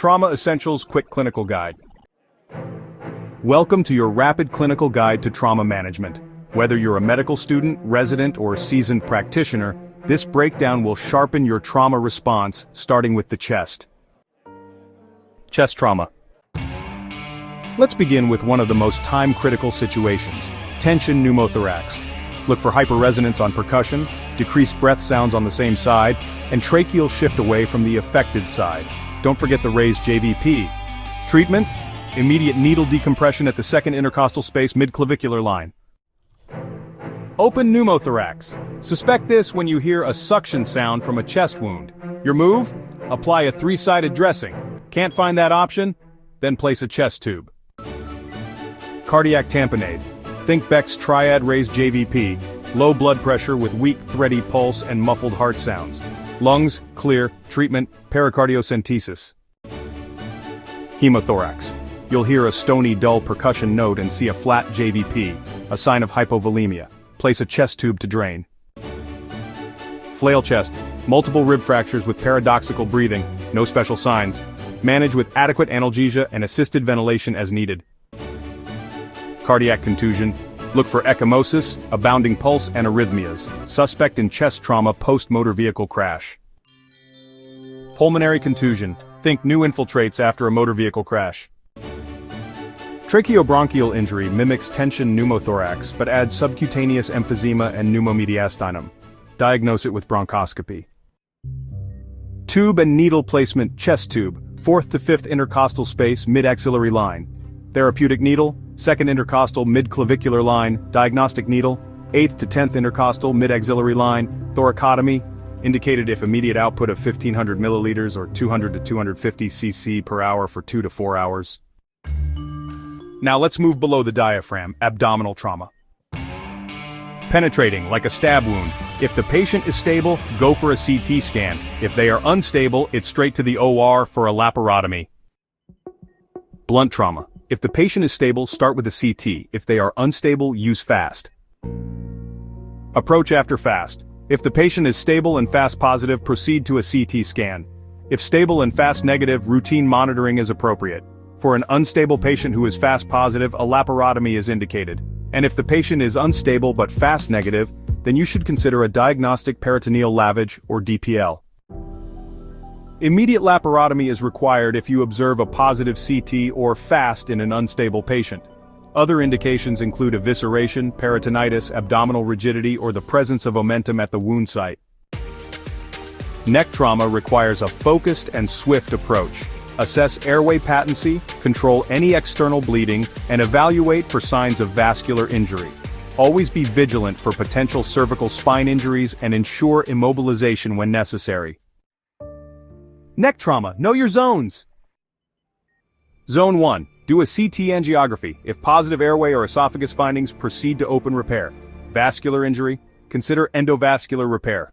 Trauma Essentials Quick Clinical Guide. Welcome to your rapid clinical guide to trauma management. Whether you're a medical student, resident, or seasoned practitioner, this breakdown will sharpen your trauma response, starting with the chest. Chest trauma. Let's begin with one of the most time-critical situations: tension pneumothorax. Look for hyperresonance on percussion, decreased breath sounds on the same side, and tracheal shift away from the affected side. Don't forget the raised JVP. Treatment: immediate needle decompression at the second intercostal space mid-clavicular line. Open pneumothorax. Suspect this when you hear a suction sound from a chest wound. Your move? Apply a 3-sided dressing. Can't find that option? Then place a chest tube. Cardiac tamponade. Think Beck's triad raised JVP, low blood pressure with weak thready pulse and muffled heart sounds. Lungs, clear, treatment, pericardiocentesis. Hemothorax. You'll hear a stony, dull percussion note and see a flat JVP, a sign of hypovolemia. Place a chest tube to drain. Flail chest. Multiple rib fractures with paradoxical breathing, no special signs. Manage with adequate analgesia and assisted ventilation as needed. Cardiac contusion. Look for ecchymosis, a bounding pulse, and arrhythmias. Suspect in chest trauma post-motor vehicle crash. Pulmonary contusion. Think new infiltrates after a motor vehicle crash. Tracheobronchial injury mimics tension pneumothorax but adds subcutaneous emphysema and pneumomediastinum. Diagnose it with bronchoscopy. Tube and needle placement: chest tube, 4th to 5th intercostal space mid-axillary line. Therapeutic needle, 2nd intercostal mid-clavicular line. Diagnostic needle, 8th to 10th intercostal mid-axillary line. Thoracotomy, indicated if immediate output of 1500 milliliters or 200 to 250 cc per hour for 2 to 4 hours. Now let's move below the diaphragm: abdominal trauma. Penetrating, like a stab wound. If the patient is stable, go for a CT scan. If they are unstable, it's straight to the OR for a laparotomy. Blunt trauma. If the patient is stable, start with a CT. If they are unstable, use FAST. Approach after FAST. If the patient is stable and FAST positive, proceed to a CT scan. If stable and FAST negative, routine monitoring is appropriate. For an unstable patient who is FAST positive, a laparotomy is indicated. And if the patient is unstable but FAST negative, then you should consider a diagnostic peritoneal lavage, or DPL. Immediate laparotomy is required if you observe a positive CT or FAST in an unstable patient. Other indications include evisceration, peritonitis, abdominal rigidity, or the presence of omentum at the wound site. Neck trauma requires a focused and swift approach. Assess airway patency, control any external bleeding, and evaluate for signs of vascular injury. Always be vigilant for potential cervical spine injuries and ensure immobilization when necessary. Neck trauma, know your zones. Zone 1. Do a CT angiography. If positive airway or esophagus findings, proceed to open repair. Vascular injury, consider endovascular repair.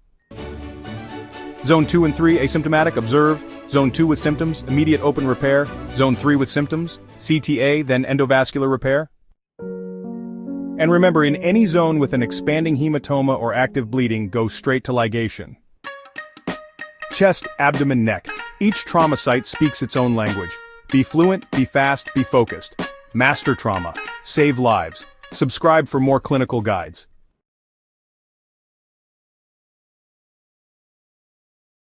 Zone 2 and 3, asymptomatic, observe. Zone 2 with symptoms, immediate open repair. Zone 3 with symptoms, CTA, then endovascular repair. And remember, in any zone with an expanding hematoma or active bleeding, go straight to ligation. Chest, abdomen, neck. Each trauma site speaks its own language. Be fluent, be fast, be focused. Master trauma. Save lives. Subscribe for more clinical guides.